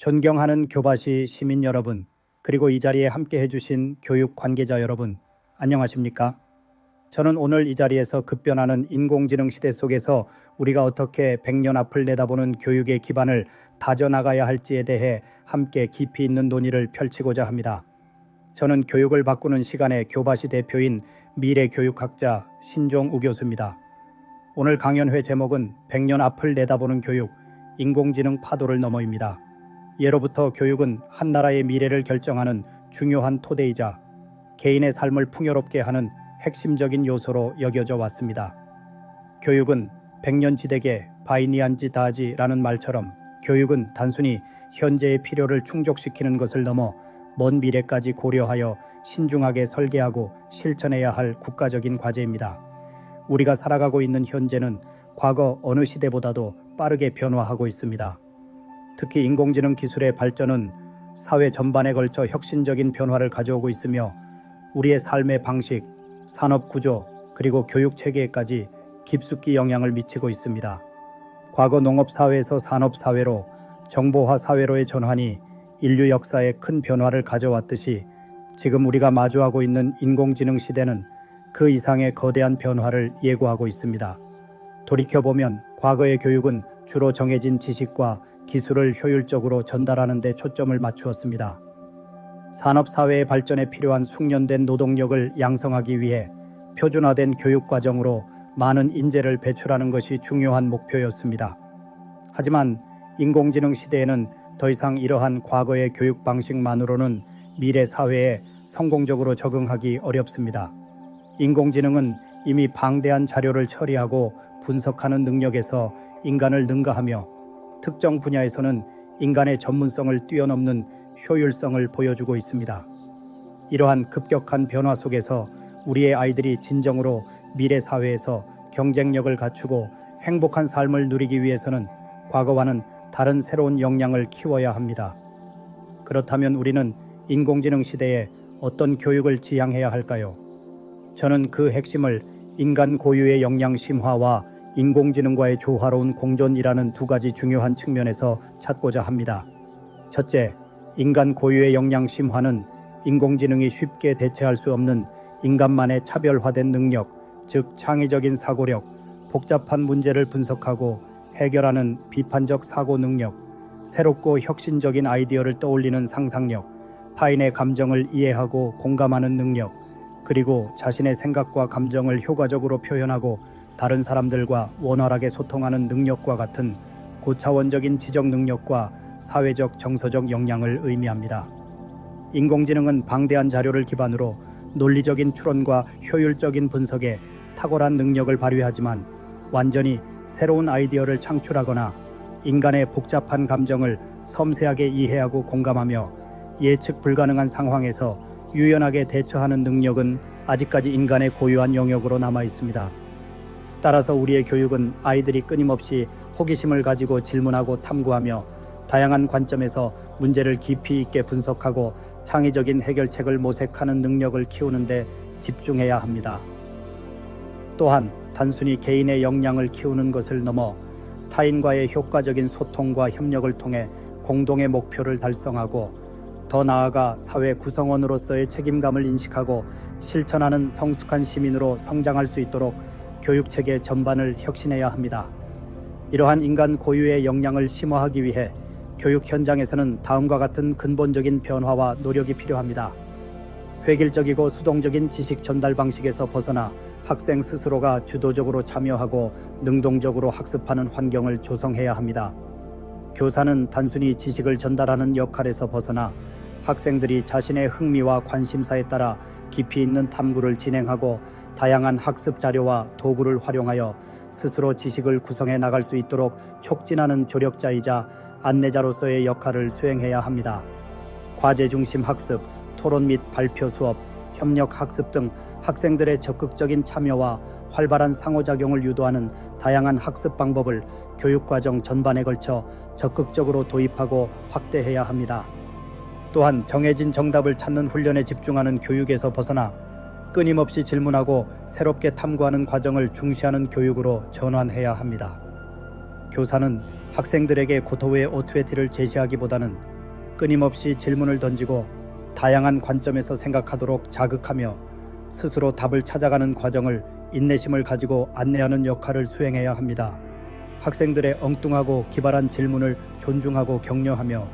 존경하는 교바시 시민 여러분, 그리고 이 자리에 함께 해주신 교육 관계자 여러분, 안녕하십니까? 저는 오늘 이 자리에서 급변하는 인공지능 시대 속에서 우리가 어떻게 100년 앞을 내다보는 교육의 기반을 다져나가야 할지에 대해 함께 깊이 있는 논의를 펼치고자 합니다. 저는 교육을 바꾸는 시간의 교바시 대표인 미래교육학자 신종우 교수입니다. 오늘 강연회 제목은 100년 앞을 내다보는 교육, 인공지능 파도를 넘어입니다. 예로부터 교육은 한 나라의 미래를 결정하는 중요한 토대이자 개인의 삶을 풍요롭게 하는 핵심적인 요소로 여겨져 왔습니다. 교육은 백년지대계 바이니안지 다지라는 말처럼 교육은 단순히 현재의 필요를 충족시키는 것을 넘어 먼 미래까지 고려하여 신중하게 설계하고 실천해야 할 국가적인 과제입니다. 우리가 살아가고 있는 현재는 과거 어느 시대보다도 빠르게 변화하고 있습니다. 특히 인공지능 기술의 발전은 사회 전반에 걸쳐 혁신적인 변화를 가져오고 있으며 우리의 삶의 방식, 산업 구조, 그리고 교육 체계에까지 깊숙이 영향을 미치고 있습니다. 과거 농업사회에서 산업사회로, 정보화 사회로의 전환이 인류 역사에 큰 변화를 가져왔듯이 지금 우리가 마주하고 있는 인공지능 시대는 그 이상의 거대한 변화를 예고하고 있습니다. 돌이켜보면 과거의 교육은 주로 정해진 지식과 기술을 효율적으로 전달하는 데 초점을 맞추었습니다. 산업사회의 발전에 필요한 숙련된 노동력을 양성하기 위해 표준화된 교육과정으로 많은 인재를 배출하는 것이 중요한 목표였습니다. 하지만 인공지능 시대에는 더 이상 이러한 과거의 교육 방식만으로는 미래 사회에 성공적으로 적응하기 어렵습니다. 인공지능은 이미 방대한 자료를 처리하고 분석하는 능력에서 인간을 능가하며 특정 분야에서는 인간의 전문성을 뛰어넘는 효율성을 보여주고 있습니다. 이러한 급격한 변화 속에서 우리의 아이들이 진정으로 미래 사회에서 경쟁력을 갖추고 행복한 삶을 누리기 위해서는 과거와는 다른 새로운 역량을 키워야 합니다. 그렇다면 우리는 인공지능 시대에 어떤 교육을 지향해야 할까요? 저는 그 핵심을 인간 고유의 역량 심화와 인공지능과의 조화로운 공존이라는 두 가지 중요한 측면에서 찾고자 합니다. 첫째, 인간 고유의 역량 심화는 인공지능이 쉽게 대체할 수 없는 인간만의 차별화된 능력, 즉 창의적인 사고력, 복잡한 문제를 분석하고 해결하는 비판적 사고 능력, 새롭고 혁신적인 아이디어를 떠올리는 상상력, 타인의 감정을 이해하고 공감하는 능력, 그리고 자신의 생각과 감정을 효과적으로 표현하고 다른 사람들과 원활하게 소통하는 능력과 같은 고차원적인 지적 능력과 사회적 정서적 역량을 의미합니다. 인공지능은 방대한 자료를 기반으로 논리적인 추론과 효율적인 분석에 탁월한 능력을 발휘하지만 완전히 새로운 아이디어를 창출하거나 인간의 복잡한 감정을 섬세하게 이해하고 공감하며 예측 불가능한 상황에서 유연하게 대처하는 능력은 아직까지 인간의 고유한 영역으로 남아 있습니다. 따라서 우리의 교육은 아이들이 끊임없이 호기심을 가지고 질문하고 탐구하며 다양한 관점에서 문제를 깊이 있게 분석하고 창의적인 해결책을 모색하는 능력을 키우는 데 집중해야 합니다. 또한 단순히 개인의 역량을 키우는 것을 넘어 타인과의 효과적인 소통과 협력을 통해 공동의 목표를 달성하고 더 나아가 사회 구성원으로서의 책임감을 인식하고 실천하는 성숙한 시민으로 성장할 수 있도록 교육체계 전반을 혁신해야 합니다. 이러한 인간 고유의 역량을 심화하기 위해 교육 현장에서는 다음과 같은 근본적인 변화와 노력이 필요합니다. 획일적이고 수동적인 지식 전달 방식에서 벗어나 학생 스스로가 주도적으로 참여하고 능동적으로 학습하는 환경을 조성해야 합니다. 교사는 단순히 지식을 전달하는 역할에서 벗어나 학생들이 자신의 흥미와 관심사에 따라 깊이 있는 탐구를 진행하고 다양한 학습 자료와 도구를 활용하여 스스로 지식을 구성해 나갈 수 있도록 촉진하는 조력자이자 안내자로서의 역할을 수행해야 합니다. 과제 중심 학습, 토론 및 발표 수업, 협력 학습 등 학생들의 적극적인 참여와 활발한 상호작용을 유도하는 다양한 학습 방법을 교육과정 전반에 걸쳐 적극적으로 도입하고 확대해야 합니다. 또한 정해진 정답을 찾는 훈련에 집중하는 교육에서 벗어나 끊임없이 질문하고 새롭게 탐구하는 과정을 중시하는 교육으로 전환해야 합니다. 교사는 학생들에게 고토의 오토웨티를 제시하기보다는 끊임없이 질문을 던지고 다양한 관점에서 생각하도록 자극하며 스스로 답을 찾아가는 과정을 인내심을 가지고 안내하는 역할을 수행해야 합니다. 학생들의 엉뚱하고 기발한 질문을 존중하고 격려하며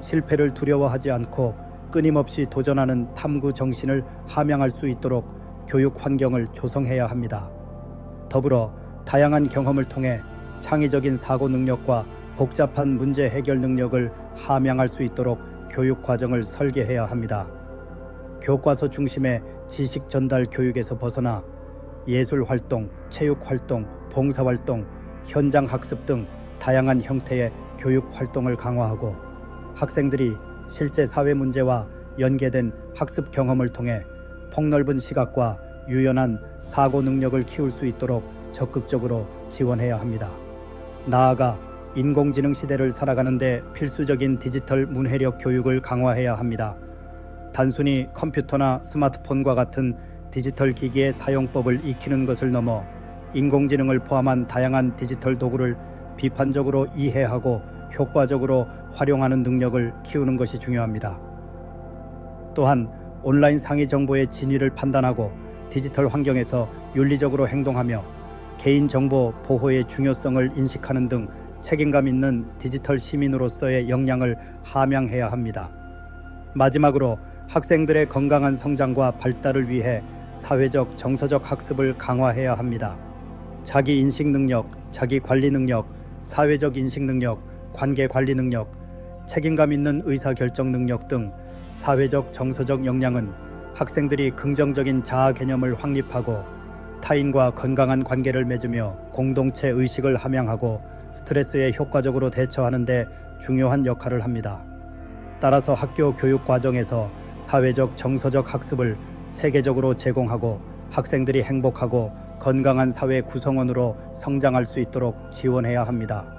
실패를 두려워하지 않고 끊임없이 도전하는 탐구 정신을 함양할 수 있도록 교육 환경을 조성해야 합니다. 더불어 다양한 경험을 통해 창의적인 사고 능력과 복잡한 문제 해결 능력을 함양할 수 있도록 교육 과정을 설계해야 합니다. 교과서 중심의 지식 전달 교육에서 벗어나 예술 활동, 체육 활동, 봉사 활동, 현장 학습 등 다양한 형태의 교육 활동을 강화하고 학생들이 실제 사회 문제와 연계된 학습 경험을 통해 폭넓은 시각과 유연한 사고 능력을 키울 수 있도록 적극적으로 지원해야 합니다. 나아가 인공지능 시대를 살아가는데 필수적인 디지털 문해력 교육을 강화해야 합니다. 단순히 컴퓨터나 스마트폰과 같은 디지털 기기의 사용법을 익히는 것을 넘어 인공지능을 포함한 다양한 디지털 도구를 비판적으로 이해하고 효과적으로 활용하는 능력을 키우는 것이 중요합니다. 또한 온라인 상위 정보의 진위를 판단하고 디지털 환경에서 윤리적으로 행동하며 개인정보 보호의 중요성을 인식하는 등 책임감 있는 디지털 시민으로서의 역량을 함양해야 합니다. 마지막으로 학생들의 건강한 성장과 발달을 위해 사회적 정서적 학습을 강화해야 합니다. 자기 인식 능력, 자기 관리 능력, 사회적 인식 능력, 관계 관리 능력, 책임감 있는 의사 결정 능력 등 사회적 정서적 역량은 학생들이 긍정적인 자아 개념을 확립하고 타인과 건강한 관계를 맺으며 공동체 의식을 함양하고 스트레스에 효과적으로 대처하는 데 중요한 역할을 합니다. 따라서 학교 교육 과정에서 사회적 정서적 학습을 체계적으로 제공하고 학생들이 행복하고 건강한 사회 구성원으로 성장할 수 있도록 지원해야 합니다.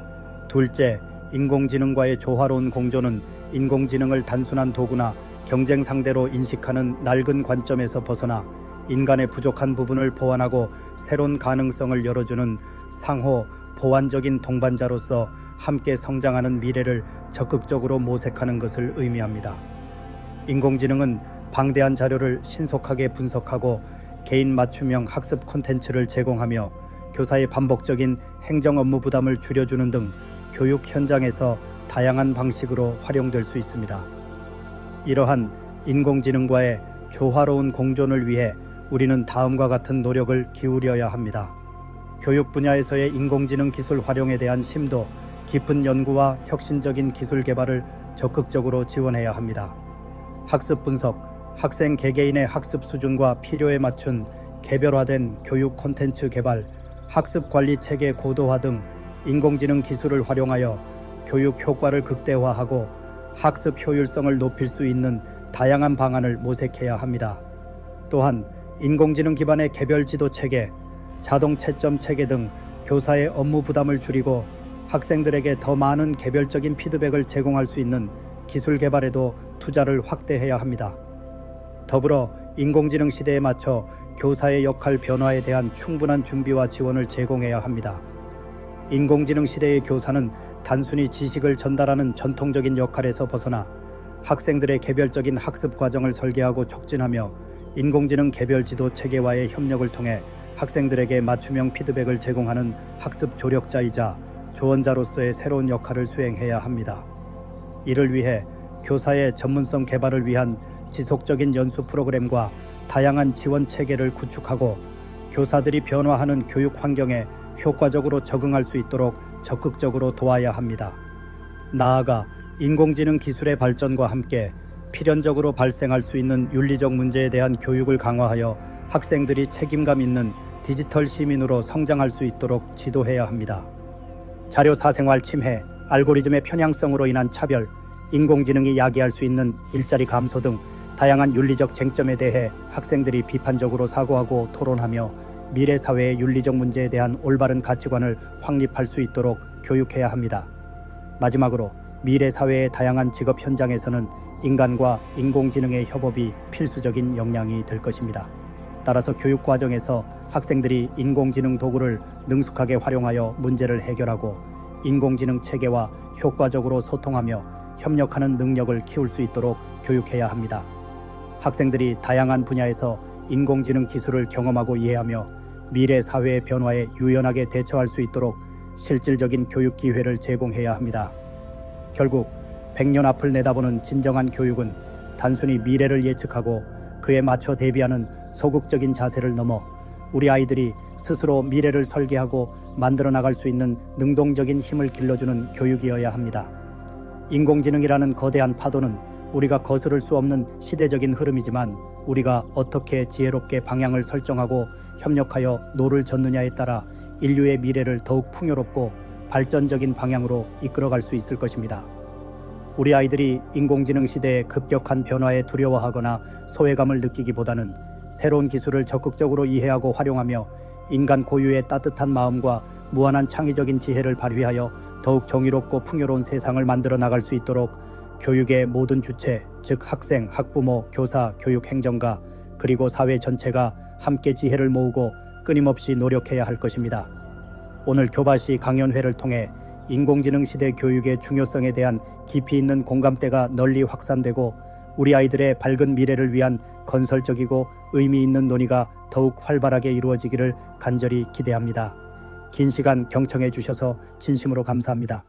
둘째, 인공지능과의 조화로운 공존은 인공지능을 단순한 도구나 경쟁 상대로 인식하는 낡은 관점에서 벗어나 인간의 부족한 부분을 보완하고 새로운 가능성을 열어주는 상호 보완적인 동반자로서 함께 성장하는 미래를 적극적으로 모색하는 것을 의미합니다. 인공지능은 방대한 자료를 신속하게 분석하고 개인 맞춤형 학습 콘텐츠를 제공하며 교사의 반복적인 행정 업무 부담을 줄여주는 등 교육 현장에서 다양한 방식으로 활용될 수 있습니다. 이러한 인공지능과의 조화로운 공존을 위해 우리는 다음과 같은 노력을 기울여야 합니다. 교육 분야에서의 인공지능 기술 활용에 대한 심도 깊은 연구와 혁신적인 기술 개발을 적극적으로 지원해야 합니다. 학습 분석, 학생 개개인의 학습 수준과 필요에 맞춘 개별화된 교육 콘텐츠 개발, 학습 관리 체계 고도화 등 인공지능 기술을 활용하여 교육 효과를 극대화하고 학습 효율성을 높일 수 있는 다양한 방안을 모색해야 합니다. 또한 인공지능 기반의 개별 지도 체계, 자동 채점 체계 등 교사의 업무 부담을 줄이고 학생들에게 더 많은 개별적인 피드백을 제공할 수 있는 기술 개발에도 투자를 확대해야 합니다. 더불어 인공지능 시대에 맞춰 교사의 역할 변화에 대한 충분한 준비와 지원을 제공해야 합니다. 인공지능 시대의 교사는 단순히 지식을 전달하는 전통적인 역할에서 벗어나 학생들의 개별적인 학습 과정을 설계하고 촉진하며 인공지능 개별 지도 체계와의 협력을 통해 학생들에게 맞춤형 피드백을 제공하는 학습 조력자이자 조언자로서의 새로운 역할을 수행해야 합니다. 이를 위해 교사의 전문성 개발을 위한 지속적인 연수 프로그램과 다양한 지원 체계를 구축하고 교사들이 변화하는 교육 환경에 효과적으로 적응할 수 있도록 적극적으로 도와야 합니다. 나아가 인공지능 기술의 발전과 함께 필연적으로 발생할 수 있는 윤리적 문제에 대한 교육을 강화하여 학생들이 책임감 있는 디지털 시민으로 성장할 수 있도록 지도해야 합니다. 자료 사생활 침해, 알고리즘의 편향성으로 인한 차별, 인공지능이 야기할 수 있는 일자리 감소 등 다양한 윤리적 쟁점에 대해 학생들이 비판적으로 사고하고 토론하며 미래 사회의 윤리적 문제에 대한 올바른 가치관을 확립할 수 있도록 교육해야 합니다. 마지막으로 미래 사회의 다양한 직업 현장에서는 인간과 인공지능의 협업이 필수적인 역량이 될 것입니다. 따라서 교육 과정에서 학생들이 인공지능 도구를 능숙하게 활용하여 문제를 해결하고 인공지능 체계와 효과적으로 소통하며 협력하는 능력을 키울 수 있도록 교육해야 합니다. 학생들이 다양한 분야에서 인공지능 기술을 경험하고 이해하며 미래 사회의 변화에 유연하게 대처할 수 있도록 실질적인 교육 기회를 제공해야 합니다. 결국 100년 앞을 내다보는 진정한 교육은 단순히 미래를 예측하고 그에 맞춰 대비하는 소극적인 자세를 넘어 우리 아이들이 스스로 미래를 설계하고 만들어 나갈 수 있는 능동적인 힘을 길러주는 교육이어야 합니다. 인공지능이라는 거대한 파도는 우리가 거스를 수 없는 시대적인 흐름이지만 우리가 어떻게 지혜롭게 방향을 설정하고 협력하여 노를 젓느냐에 따라 인류의 미래를 더욱 풍요롭고 발전적인 방향으로 이끌어갈 수 있을 것입니다. 우리 아이들이 인공지능 시대의 급격한 변화에 두려워하거나 소외감을 느끼기보다는 새로운 기술을 적극적으로 이해하고 활용하며 인간 고유의 따뜻한 마음과 무한한 창의적인 지혜를 발휘하여 더욱 정의롭고 풍요로운 세상을 만들어 나갈 수 있도록 교육의 모든 주체, 즉 학생, 학부모, 교사, 교육행정가, 그리고 사회 전체가 함께 지혜를 모으고 끊임없이 노력해야 할 것입니다. 오늘 교바시 강연회를 통해 인공지능 시대 교육의 중요성에 대한 깊이 있는 공감대가 널리 확산되고 우리 아이들의 밝은 미래를 위한 건설적이고 의미 있는 논의가 더욱 활발하게 이루어지기를 간절히 기대합니다. 긴 시간 경청해 주셔서 진심으로 감사합니다.